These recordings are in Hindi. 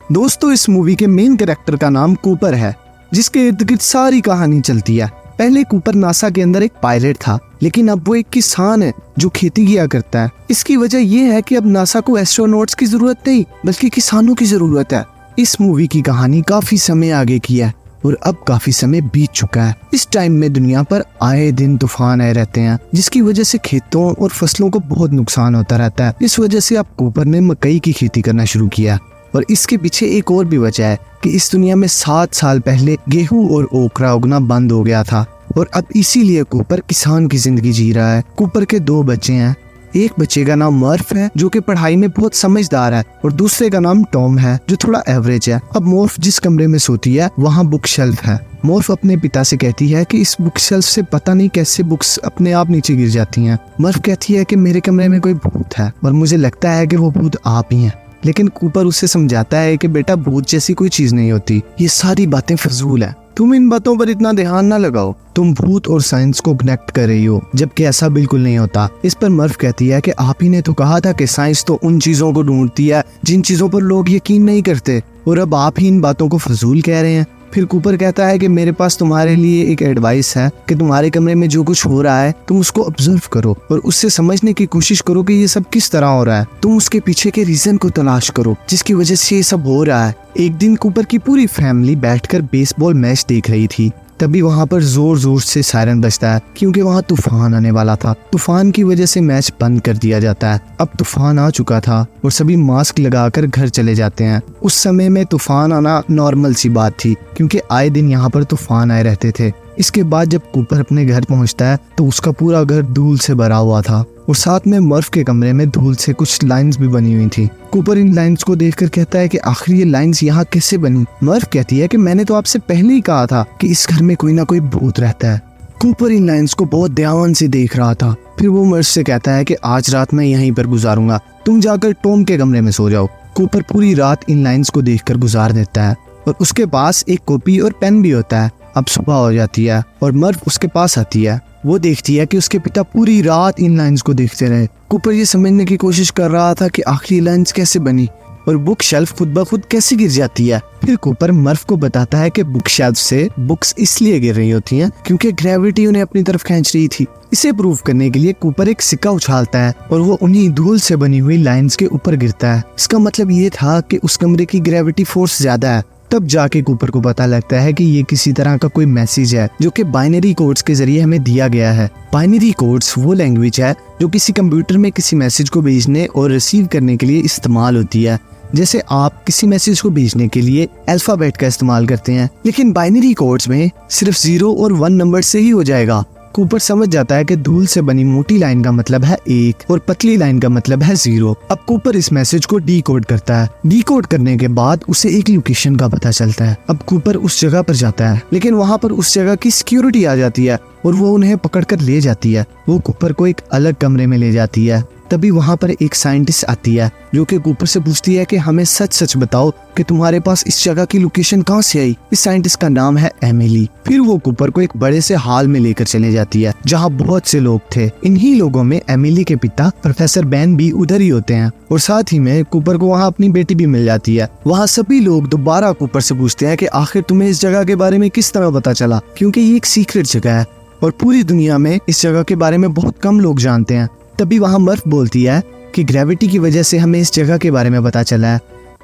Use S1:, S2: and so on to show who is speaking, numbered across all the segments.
S1: दोस्तों, इस मूवी के मेन कैरेक्टर का नाम कूपर है, जिसके इर्द गिर्द सारी कहानी चलती है। पहले कूपर नासा के अंदर एक पायलट था, लेकिन अब वो एक किसान है जो खेती किया करता है। इसकी वजह ये है कि अब नासा को एस्ट्रोनॉट्स की जरूरत नहीं बल्कि किसानों की जरूरत है। इस मूवी की कहानी काफी समय आगे की है और अब काफी समय बीत चुका है। इस टाइम में दुनिया पर आए दिन तूफान आए रहते हैं, जिसकी वजह से खेतों और फसलों को बहुत नुकसान होता रहता है। इस वजह से अब कूपर ने मकई की खेती करना शुरू किया और इसके पीछे एक और भी वजह है कि इस दुनिया में 7 साल पहले गेहूं और ओकरा उगना बंद हो गया था और अब इसीलिए कूपर किसान की जिंदगी जी रहा है। कूपर के 2 बच्चे हैं। एक बच्चे का नाम मर्फ है जो कि पढ़ाई में बहुत समझदार है और दूसरे का नाम टॉम है जो थोड़ा एवरेज है। अब मोर्फ जिस कमरे में सोती है वहाँ बुक शेल्फ है। मोर्फ अपने पिता से कहती है कि इस बुक शेल्फ से पता नहीं कैसे बुक्स अपने आप नीचे गिर जाती हैं। मर्फ कहती है कि मेरे कमरे में कोई भूत है और मुझे लगता है कि वो भूत आप ही हैं। लेकिन कूपर उसे समझाता है कि बेटा, भूत जैसी कोई चीज नहीं होती, ये सारी बातें फजूल है, तुम इन बातों पर इतना ध्यान ना लगाओ, तुम भूत और साइंस को कनेक्ट कर रही हो, जबकि ऐसा बिल्कुल नहीं होता। इस पर मर्फ कहती है कि आप ही ने तो कहा था कि साइंस तो उन चीजों को ढूंढती है जिन चीजों पर लोग यकीन नहीं करते, और अब आप ही इन बातों को फजूल कह रहे हैं। फिर कूपर कहता है कि मेरे पास तुम्हारे लिए एक एडवाइस है कि तुम्हारे कमरे में जो कुछ हो रहा है तुम उसको ऑब्जर्व करो और उससे समझने की कोशिश करो कि ये सब किस तरह हो रहा है। तुम उसके पीछे के रीजन को तलाश करो जिसकी वजह से ये सब हो रहा है। एक दिन कूपर की पूरी फैमिली बैठकर बेसबॉल मैच देख रही थी। तभी वहाँ पर जोर जोर से सायरन बजता है क्योंकि वहाँ तूफान आने वाला था। तूफान की वजह से मैच बंद कर दिया जाता है। अब तूफान आ चुका था और सभी मास्क लगाकर घर चले जाते हैं। उस समय में तूफान आना नॉर्मल सी बात थी क्योंकि आए दिन यहाँ पर तूफान आए रहते थे। इसके बाद जब कूपर अपने घर पहुँचता है तो उसका पूरा घर धूल से भरा हुआ था और साथ में मर्फ के कमरे में धूल से कुछ लाइंस भी बनी हुई थी। कूपर इन लाइंस को देखकर कहता है कि आखिर ये लाइंस यहाँ कैसे बनी। मर्फ कहती है कि मैंने तो आपसे पहले ही कहा था कि इस घर में कोई ना कोई भूत रहता है। कूपर इन लाइंस को बहुत ध्यान से देख रहा था। फिर वो मर्फ से कहता है कि आज रात मैं यहीं पर गुजारूंगा, तुम जाकर टॉम के कमरे में सो जाओ। कूपर पूरी रात इन लाइंस को देखकर गुजार देता है और उसके पास एक कॉपी और पेन भी होता है। अब सुबह हो जाती है और मर्फ उसके पास आती है। वो देखती है कि उसके पिता पूरी रात इन लाइंस को देखते रहे। कूपर ये समझने की कोशिश कर रहा था कि आखिर ये लाइंस कैसे बनी और बुक शेल्फ खुद ब खुद कैसे गिर जाती है। फिर कूपर मर्फ को बताता है कि बुक शेल्फ से बुक्स इसलिए गिर रही होती हैं क्योंकि ग्रेविटी उन्हें अपनी तरफ खींच रही थी। इसे प्रूव करने के लिए कूपर एक सिक्का उछालता है और वो उन्हीं धूल से बनी हुई लाइंस के ऊपर गिरता है। इसका मतलब ये था कि उस कमरे की ग्रेविटी फोर्स ज्यादा है। तब जाके कूपर को पता लगता है कि ये किसी तरह का कोई मैसेज है जो कि बाइनरी कोड्स के जरिए हमें दिया गया है। बाइनरी कोड्स वो लैंग्वेज है जो किसी कंप्यूटर में किसी मैसेज को भेजने और रिसीव करने के लिए इस्तेमाल होती है। जैसे आप किसी मैसेज को भेजने के लिए अल्फाबेट का इस्तेमाल करते हैं, लेकिन बाइनरी कोड्स में सिर्फ 0 और 1 नंबर से ही हो जाएगा। कूपर समझ जाता है कि धूल से बनी मोटी लाइन का मतलब है 1 और पतली लाइन का मतलब है 0। अब कूपर इस मैसेज को डीकोड करता है। डीकोड करने के बाद उसे एक लोकेशन का पता चलता है। अब कूपर उस जगह पर जाता है, लेकिन वहाँ पर उस जगह की सिक्योरिटी आ जाती है और वो उन्हें पकड़कर ले जाती है। वो कूपर को एक अलग कमरे में ले जाती है। तभी वहाँ पर एक साइंटिस्ट आती है जो कि कूपर से पूछती है कि हमें सच सच बताओ कि तुम्हारे पास इस जगह की लोकेशन कहाँ से आई। इस साइंटिस्ट का नाम है एमिली। फिर वो कूपर को एक बड़े से हॉल में लेकर चले जाती है जहाँ बहुत से लोग थे। इन्हीं लोगों में एमिली के पिता प्रोफेसर बेन भी उधर ही होते हैं और साथ ही में कूपर को वहाँ अपनी बेटी भी मिल जाती है। वहाँ सभी लोग दोबारा कूपर से पूछते हैं कि आखिर तुम्हें इस जगह के बारे में किस तरह पता चला, क्योंकि ये एक सीक्रेट जगह है और पूरी दुनिया में इस जगह के बारे में बहुत कम लोग जानते हैं। तभी वहाँ मर्फ बोलती है कि ग्रेविटी की वजह से हमें इस जगह के बारे में पता चला है।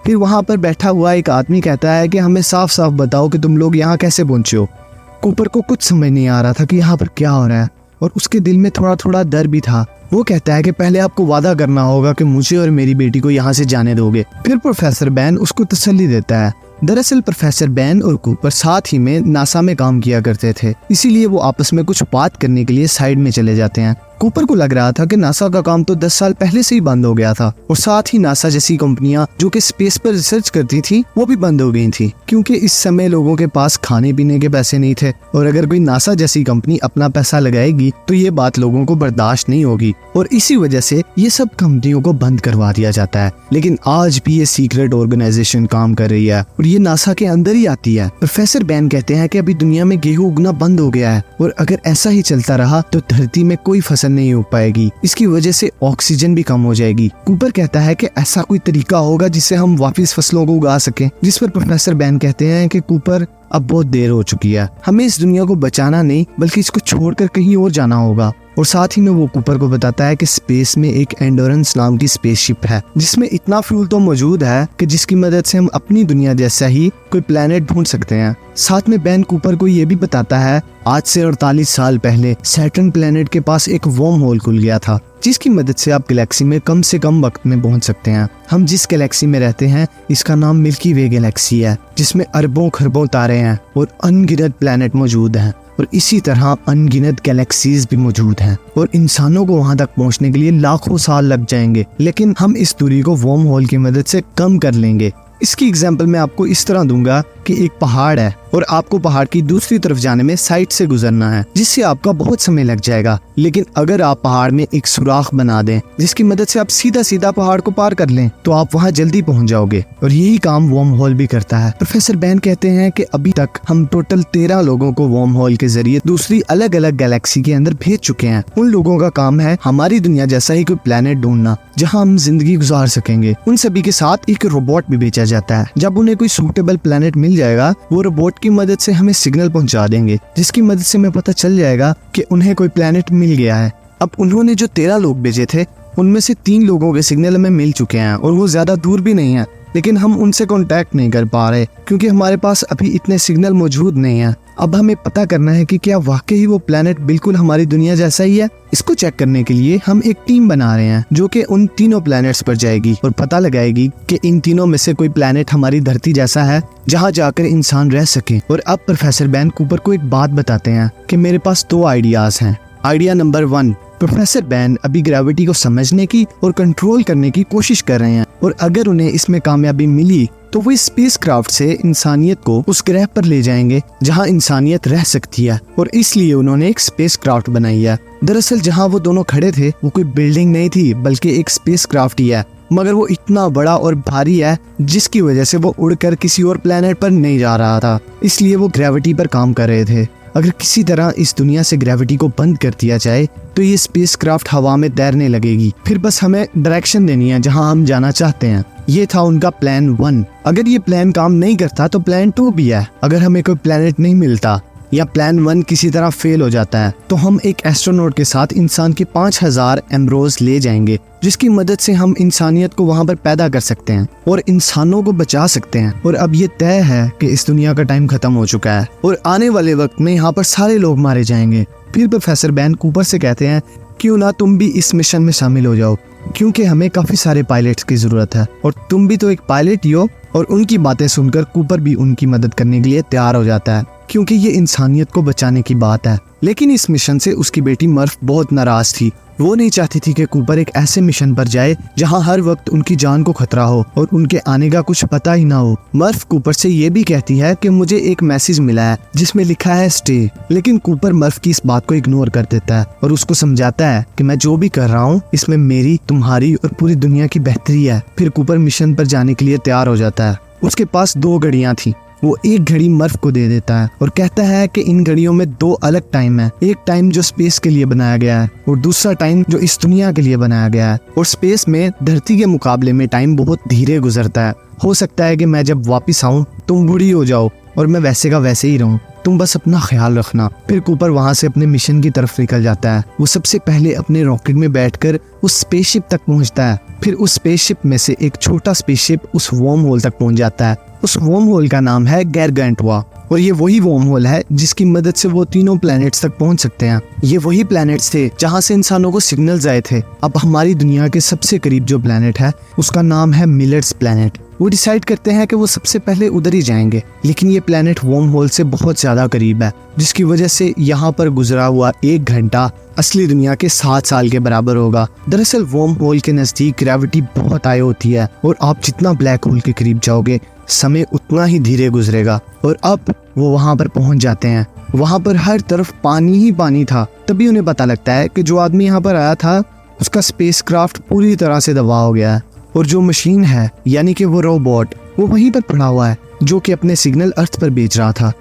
S1: फिर वहाँ पर बैठा हुआ एक आदमी कहता है कि हमें साफ साफ बताओ कि तुम लोग यहाँ कैसे पहुंचे हो। कूपर को कुछ समझ नहीं आ रहा था कि यहाँ पर क्या हो रहा है और उसके दिल में थोड़ा थोड़ा डर भी था। वो कहता है कि पहले आपको वादा करना होगा कि मुझे और मेरी बेटी को यहाँ से जाने दोगे। फिर प्रोफेसर बेन उसको तसल्ली देता है। दरअसल प्रोफेसर बेन और कूपर साथ ही में नासा में काम किया करते थे, इसीलिए वो आपस में कुछ बात करने के लिए साइड में चले जाते हैं। कूपर को लग रहा था कि नासा का काम तो 10 साल पहले से ही बंद हो गया था और साथ ही नासा जैसी कंपनियां जो कि स्पेस पर रिसर्च करती थी वो भी बंद हो गई थी क्योंकि इस समय लोगों के पास खाने पीने के पैसे नहीं थे और अगर कोई नासा जैसी कंपनी अपना पैसा लगाएगी तो ये बात लोगों को बर्दाश्त नहीं होगी और इसी वजह से ये सब कंपनियों को बंद करवा दिया जाता है। लेकिन आज भी ये सीक्रेट ऑर्गेनाइजेशन काम कर रही है और ये नासा के अंदर ही आती है। प्रोफेसर बेन कहते हैं कि अभी दुनिया में गेहूं उगना बंद हो गया है और अगर ऐसा ही चलता रहा तो धरती में कोई फसल फसल नहीं हो पाएगी, इसकी वजह से ऑक्सीजन भी कम हो जाएगी। कूपर कहता है कि ऐसा कोई तरीका होगा जिससे हम वापस फसलों को उगा सकें, जिस पर प्रोफेसर बैन कहते हैं कि कूपर अब बहुत देर हो चुकी है, हमें इस दुनिया को बचाना नहीं बल्कि इसको छोड़कर कहीं और जाना होगा। और साथ ही में वो कूपर को बताता है कि स्पेस में एक एंडोरेंस नाम की स्पेसशिप है जिसमें इतना फ्यूल तो मौजूद है कि जिसकी मदद से हम अपनी दुनिया जैसा ही कोई प्लेनेट ढूंढ सकते हैं। साथ में बैन कूपर को ये भी बताता है आज से 48 साल पहले सैटर्न प्लेनेट के पास एक वर्म होल खुल गया था जिसकी मदद से आप गैलेक्सी में कम से कम वक्त में पहुंच सकते हैं। हम जिस गैलेक्सी में रहते हैं इसका नाम मिल्की वे गैलेक्सी है जिसमें अरबों खरबों तारे हैं और अनगिनत प्लेनेट मौजूद हैं और इसी तरह अनगिनत गैलेक्सीज भी मौजूद हैं और इंसानों को वहां तक पहुंचने के लिए लाखों साल लग जाएंगे, लेकिन हम इस दूरी को वर्म होल की मदद से कम कर लेंगे। इसकी एग्जाम्पल मैं आपको इस तरह दूंगा कि एक पहाड़ है और आपको पहाड़ की दूसरी तरफ जाने में साइड से गुजरना है जिससे आपका बहुत समय लग जाएगा, लेकिन अगर आप पहाड़ में एक सुराख बना दें जिसकी मदद से आप सीधा सीधा पहाड़ को पार कर लें तो आप वहां जल्दी पहुंच जाओगे और यही काम वर्म होल भी करता है। प्रोफेसर बैन कहते हैं कि अभी तक हम टोटल 13 लोगों को वर्म होल के जरिए दूसरी अलग अलग गैलेक्सी के अंदर भेज चुके हैं। उन लोगों का काम है हमारी दुनिया जैसा ही कोई प्लेनेट ढूंढना जहाँ हम जिंदगी गुजार सकेंगे। उन सभी के साथ एक रोबोट भी भेजा जाता है। जब उन्हें कोई सूटेबल प्लेनेट मिल जाएगा वो रोबोट की मदद से हमें सिग्नल पहुंचा देंगे जिसकी मदद से हमें पता चल जाएगा कि उन्हें कोई प्लेनेट मिल गया है। अब उन्होंने जो 13 लोग भेजे थे उनमें से 3 लोगों के सिग्नल हमें मिल चुके हैं और वो ज्यादा दूर भी नहीं है, लेकिन हम उनसे कांटेक्ट नहीं कर पा रहे क्योंकि हमारे पास अभी इतने सिग्नल मौजूद नहीं है। अब हमें पता करना है कि क्या वाकई वो प्लेनेट बिल्कुल हमारी दुनिया जैसा ही है। इसको चेक करने के लिए हम एक टीम बना रहे हैं जो कि उन तीनों प्लैनेट्स पर जाएगी और पता लगाएगी कि इन तीनों में से कोई प्लैनेट हमारी धरती जैसा है जहां जाकर इंसान रह सके। और अब प्रोफेसर बैन कूपर को एक बात बताते हैं कि मेरे पास 2 आइडियाज हैं। आइडिया नंबर 1, प्रोफेसर बैन अभी ग्रेविटी को समझने की और कंट्रोल करने की कोशिश कर रहे हैं और अगर उन्हें इसमें कामयाबी मिली तो वो स्पेसक्राफ्ट से इंसानियत को उस ग्रह पर ले जाएंगे जहां इंसानियत रह सकती है और इसलिए उन्होंने एक स्पेसक्राफ्ट बनाई है। दरअसल जहां वो दोनों खड़े थे वो कोई बिल्डिंग नहीं थी बल्कि एक स्पेसक्राफ्ट ही है, मगर वो इतना बड़ा और भारी है जिसकी वजह से वो उड़कर किसी और प्लेनेट पर नहीं जा रहा था, इसलिए वो ग्रेविटी पर काम कर रहे थे। अगर किसी तरह इस दुनिया से ग्रेविटी को बंद कर दिया जाए तो ये स्पेसक्राफ्ट हवा में तैरने लगेगी, फिर बस हमें डायरेक्शन देनी है जहां हम जाना चाहते हैं। ये था उनका प्लान 1। अगर ये प्लान काम नहीं करता तो प्लान 2 भी है। अगर हमें कोई प्लेनेट नहीं मिलता या प्लान 1 किसी तरह फेल हो जाता है तो हम एक एस्ट्रोनॉट के साथ इंसान के 5000 एम्ब्रोज ले जाएंगे जिसकी मदद से हम इंसानियत को वहां पर पैदा कर सकते हैं और इंसानों को बचा सकते हैं। और अब ये तय है कि इस दुनिया का टाइम खत्म हो चुका है और आने वाले वक्त में यहाँ पर सारे लोग मारे जाएंगे। फिर प्रोफेसर बैन कूपर से कहते हैं क्यों ना तुम भी इस मिशन में शामिल हो जाओ क्योंकि हमें काफी सारे पायलट्स की जरूरत है और तुम भी तो एक पायलट ही हो। और उनकी बातें सुनकर कूपर भी उनकी मदद करने के लिए तैयार हो जाता है क्योंकि ये इंसानियत को बचाने की बात है। लेकिन इस मिशन से उसकी बेटी मर्फ बहुत नाराज थी। वो नहीं चाहती थी कि कूपर एक ऐसे मिशन पर जाए जहां हर वक्त उनकी जान को खतरा हो और उनके आने का कुछ पता ही ना हो। मर्फ कूपर से ये भी कहती है कि मुझे एक मैसेज मिला है जिसमें लिखा है स्टे, लेकिन कूपर मर्फ की इस बात को इग्नोर कर देता है और उसको समझाता है कि मैं जो भी कर रहा हूँ इसमें मेरी, तुम्हारी और पूरी दुनिया की बेहतरी है। फिर कूपर मिशन पर जाने के लिए तैयार हो जाता है। उसके पास 2 घड़ियां थी। वो एक घड़ी मर्फ को दे देता है और कहता है कि इन घड़ियों में 2 अलग टाइम है, एक टाइम जो स्पेस के लिए बनाया गया है और दूसरा टाइम जो इस दुनिया के लिए बनाया गया है। और स्पेस में धरती के मुकाबले में टाइम बहुत धीरे गुजरता है। हो सकता है कि मैं जब वापस आऊं तुम बूढ़ी हो जाओ और मैं वैसे का वैसे ही रहूं, तुम बस अपना ख्याल रखना। फिर कूपर वहां से अपने मिशन की तरफ निकल जाता है। वो सबसे पहले अपने रॉकेट में बैठकर उस स्पेसशिप तक पहुंचता है। फिर उस स्पेसशिप में से एक छोटा स्पेसशिप उस वर्म होल तक पहुंच जाता है। उस वर्म होल का नाम है गारगेंटुआ और ये वही वर्म होल है जिसकी मदद से वो तीनों प्लैनेट्स तक पहुंच सकते हैं। ये वही प्लैनेट्स थे जहां से इंसानों को सिग्नल्स आए थे। अब हमारी दुनिया के सबसे करीब जो प्लैनेट है उसका नाम है मिलर्स प्लैनेट। वो डिसाइड करते हैं कि वो सबसे पहले उधर ही जाएंगे, लेकिन ये प्लैनेट वर्म होल से बहुत ज्यादा करीब है जिसकी वजह से यहाँ पर गुजरा हुआ 1 घंटा असली दुनिया के 7 साल के बराबर होगा। दरअसल वर्म होल के नजदीक ग्रेविटी बहुत हाई होती है और आप जितना ब्लैक होल के करीब जाओगे समय उतना ही धीरे गुजरेगा। और अब वो वहां पर पहुंच जाते हैं। वहां पर हर तरफ पानी ही पानी था। तभी उन्हें पता लगता है कि जो आदमी यहाँ पर आया था उसका स्पेसक्राफ्ट पूरी तरह से तबाह हो गया है और जो मशीन है यानी कि वो रोबोट वो वहीं पर पड़ा हुआ है जो कि अपने सिग्नल अर्थ पर भेज रहा था।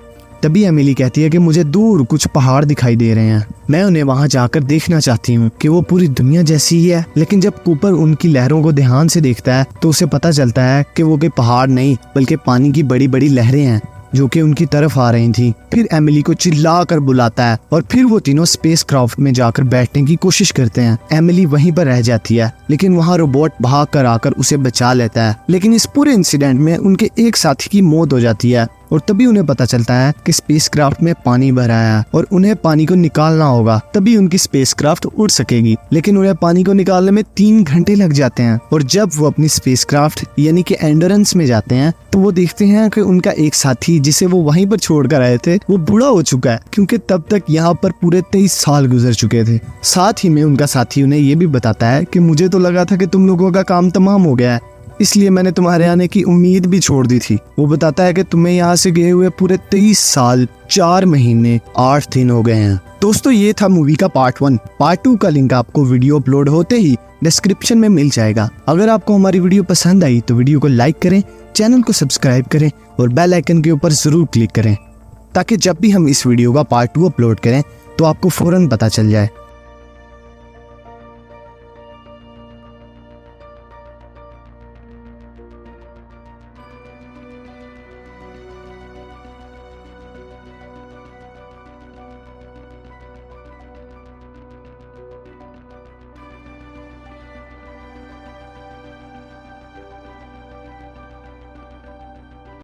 S1: तभी एमिली कहती है कि मुझे दूर कुछ पहाड़ दिखाई दे रहे हैं, मैं उन्हें वहां जाकर देखना चाहती हूँ कि वो पूरी दुनिया जैसी ही है। लेकिन जब कूपर उनकी लहरों को ध्यान से देखता है तो उसे पता चलता है कि वो कोई पहाड़ नहीं बल्कि पानी की बड़ी बड़ी लहरें हैं जो कि उनकी तरफ आ रही थी। फिर एमिली को चिल्ला कर बुलाता है और फिर वो तीनों स्पेस क्राफ्ट में जाकर बैठने की कोशिश करते हैं। एमिली वहीं पर रह जाती है लेकिन वहाँ रोबोट भाग कर आकर उसे बचा लेता है। लेकिन इस पूरे इंसिडेंट में उनके एक साथी की मौत हो जाती है और तभी उन्हें पता चलता है कि स्पेसक्राफ्ट में पानी भरा है और उन्हें पानी को निकालना होगा, तभी उनकी स्पेसक्राफ्ट उड़ सकेगी। लेकिन उन्हें पानी को निकालने में 3 घंटे लग जाते हैं और जब वो अपनी स्पेसक्राफ्ट यानी कि एंडोरेंस में जाते हैं तो वो देखते हैं कि उनका एक साथी जिसे वो वहीं पर छोड़कर आए थे वो बूढ़ा हो चुका है, क्योंकि तब तक यहाँ पर पूरे 23 साल गुजर चुके थे। साथ ही में उनका साथी उन्हें ये भी बताता है कि मुझे तो लगा था कि तुम लोगों का काम तमाम हो गया है, इसलिए मैंने तुम्हारे आने की उम्मीद भी छोड़ दी थी। वो बताता है कि तुम्हें यहाँ से गए हुए पूरे 23 साल 4 महीने 8 दिन हो गए हैं। दोस्तों ये था मूवी का पार्ट 1। पार्ट 2 का लिंक आपको वीडियो अपलोड होते ही डिस्क्रिप्शन में मिल जाएगा। अगर आपको हमारी वीडियो पसंद आई तो वीडियो को लाइक करें, चैनल को सब्सक्राइब करें और बेल आइकन के ऊपर जरूर क्लिक करें ताकि जब भी हम इस वीडियो का पार्ट 2 अपलोड करें तो आपको फौरन पता चल जाए।